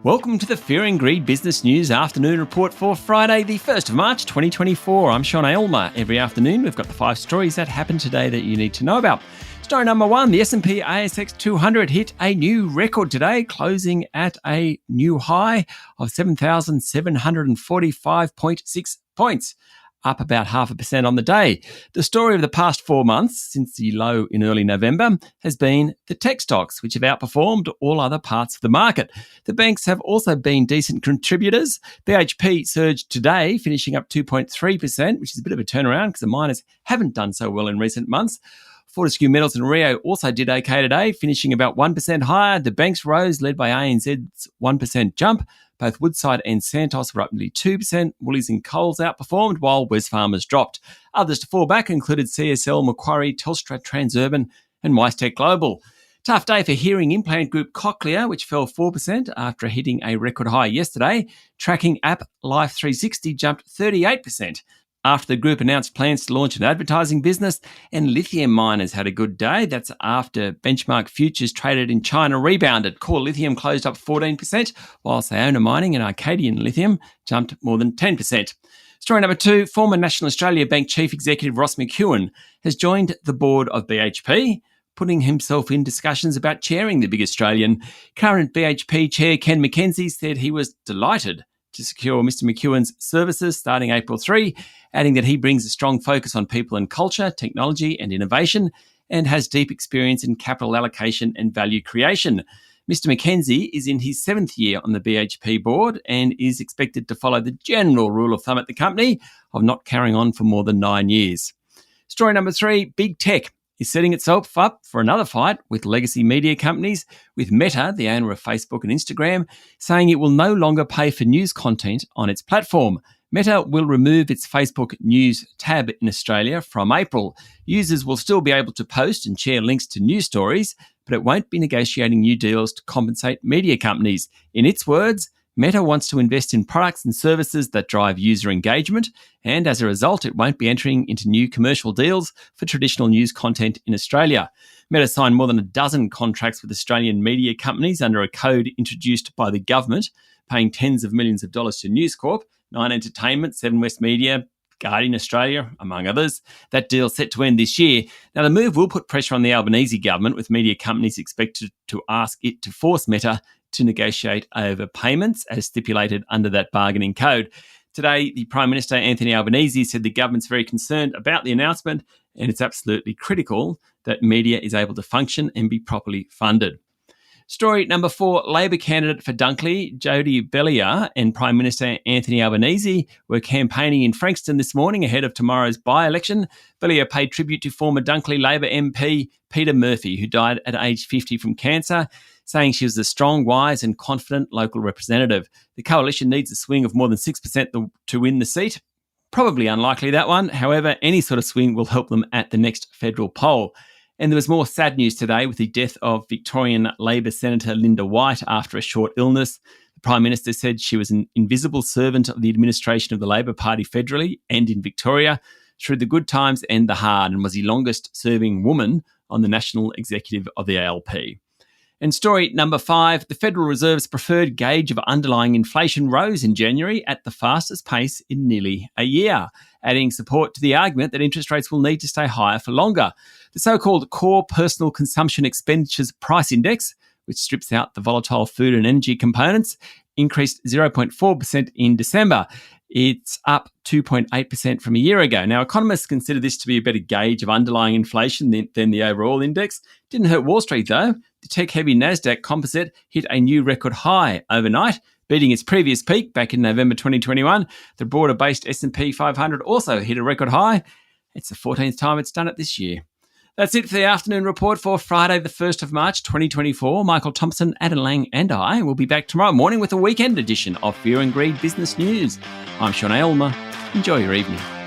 Welcome to the Fear and Greed Business News Afternoon Report for Friday, the 1st of March 2024. I'm Sean Aylmer. Every afternoon, we've got the 5 stories that happened today that you need to know about. Story number 1, the S&P ASX 200 hit a new record today, closing at a new high of 7,745.6 points, up about 0.5% on the day. The story of the past 4 months, since the low in early November, has been the tech stocks, which have outperformed all other parts of the market. The banks have also been decent contributors. BHP surged today, finishing up 2.3%, which is a bit of a turnaround because the miners haven't done so well in recent months. Fortescue Metals and Rio also did okay today, finishing about 1% higher. The banks rose, led by ANZ's 1% jump. Both Woodside and Santos were up nearly 2%. Woolies and Coles outperformed, while Wesfarmers dropped. Others to fall back included CSL, Macquarie, Telstra, Transurban and WiseTech Global. Tough day for hearing implant group Cochlear, which fell 4% after hitting a record high yesterday. Tracking app Life360 jumped 38%. After the group announced plans to launch an advertising business, and lithium miners had a good day. That's after benchmark futures traded in China rebounded. Core lithium closed up 14%, while Sayona Mining and Arcadian Lithium jumped more than 10%. Story number 2, former National Australia Bank Chief Executive Ross McEwan has joined the board of BHP, putting himself in discussions about chairing the big Australian. Current BHP Chair Ken McKenzie said he was delighted to secure Mr. McEwan's services starting April 3, adding that he brings a strong focus on people and culture, technology and innovation, and has deep experience in capital allocation and value creation. Mr. McKenzie is in his 7th year on the BHP board and is expected to follow the general rule of thumb at the company of not carrying on for more than 9 years. Story number 3, big tech is setting itself up for another fight with legacy media companies, with Meta, the owner of Facebook and Instagram, saying it will no longer pay for news content on its platform. Meta will remove its Facebook News tab in Australia from April. Users will still be able to post and share links to news stories, but it won't be negotiating new deals to compensate media companies. In its words, Meta wants to invest in products and services that drive user engagement, and as a result, it won't be entering into new commercial deals for traditional news content in Australia. Meta signed more than a dozen contracts with Australian media companies under a code introduced by the government, paying tens of millions of dollars to News Corp, Nine Entertainment, Seven West Media, Guardian Australia, among others. That deal's set to end this year. Now, the move will put pressure on the Albanese government, with media companies expected to ask it to force Meta to negotiate over payments as stipulated under that bargaining code. Today, the Prime Minister, Anthony Albanese, said the government's very concerned about the announcement and it's absolutely critical that media is able to function and be properly funded. Story number 4, Labor candidate for Dunkley, Jodie Bellier, and Prime Minister Anthony Albanese were campaigning in Frankston this morning ahead of tomorrow's by-election. Bellier paid tribute to former Dunkley Labor MP Peter Murphy, who died at age 50 from cancer, saying she was a strong, wise and confident local representative. The coalition needs a swing of more than 6% to win the seat. Probably unlikely, that one. However, any sort of swing will help them at the next federal poll. And there was more sad news today with the death of Victorian Labor Senator Linda White after a short illness. The Prime Minister said she was an invisible servant of the administration of the Labor Party federally and in Victoria through the good times and the hard, and was the longest serving woman on the national executive of the ALP. And story number 5, the Federal Reserve's preferred gauge of underlying inflation rose in January at the fastest pace in nearly a year, adding support to the argument that interest rates will need to stay higher for longer. The so-called Core Personal Consumption Expenditures Price Index, which strips out the volatile food and energy components, increased 0.4% in December. It's up 2.8% from a year ago. Now, economists consider this to be a better gauge of underlying inflation than the overall index. Didn't hurt Wall Street, though. The tech-heavy Nasdaq Composite hit a new record high overnight, beating its previous peak back in November 2021. The broader-based S&P 500 also hit a record high. It's the 14th time it's done it this year. That's it for the afternoon report for Friday, the 1st of March, 2024. Michael Thompson, Adam Lang and I will be back tomorrow morning with a weekend edition of Fear and Greed Business News. I'm Sean Aylmer. Enjoy your evening.